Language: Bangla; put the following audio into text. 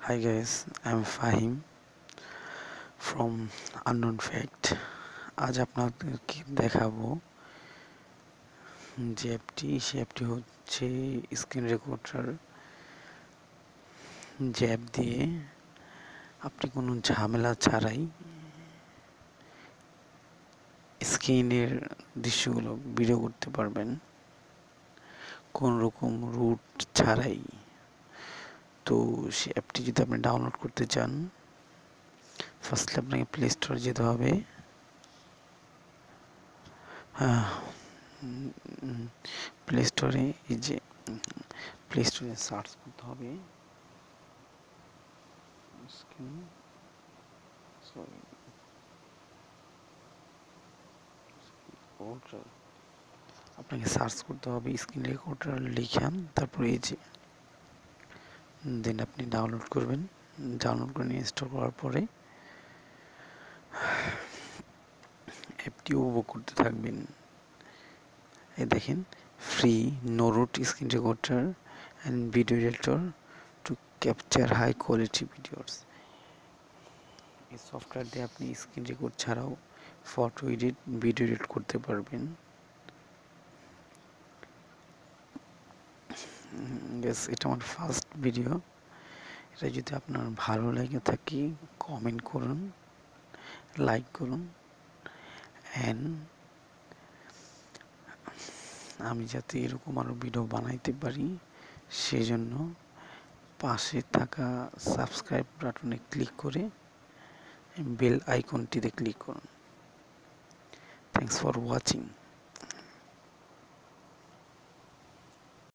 Hi guys, I'm Fahim from Unknown Fact. আজ আপনাদেরকে দেখাবো যে অ্যাপটি হচ্ছে স্ক্রিন রেকর্ডার। যে অ্যাপ দিয়ে আপনি কোনো ঝামেলা ছাড়াই স্ক্রিনের দৃশ্যগুলো ভিডিও করতে পারবেন কোন রকম রুট ছাড়াই। তো সেই অ্যাপটি যদি আপনি ডাউনলোড করতে চান, ফার্স্টলি আপনাকে প্লে স্টোরে যেতে হবে। প্লে স্টোরে সার্চ করতে হবে আপনাকে সার্চ করতে হবে স্ক্রিন রেকর্ডার লিখে, তারপরে দেন আপনি ডাউনলোড করবেন। ডাউনলোড করে ইনস্টল করার পরে অ্যাপটি উপভোগ করতে থাকবেন। এই দেখেন, free no root screen recorder and video editor to capture high quality videos. এই সফটওয়্যার দিয়ে আপনি স্ক্রিন রেকর্ড ছাড়াও ফটো এডিট, ভিডিও এডিট করতে পারবেন। এটা আমার ফার্স্ট ভিডিও। এটা যদি আপনার ভালো লেগে থাকে কমেন্ট করুন, লাইক করুন, অ্যান্ড আমি যাতে এরকম আরও ভিডিও বানাইতে পারি সেজন্য পাশে থাকা সাবস্ক্রাইব বাটনে ক্লিক করে বেল আইকনটিতে ক্লিক করুন। Thanks for watching.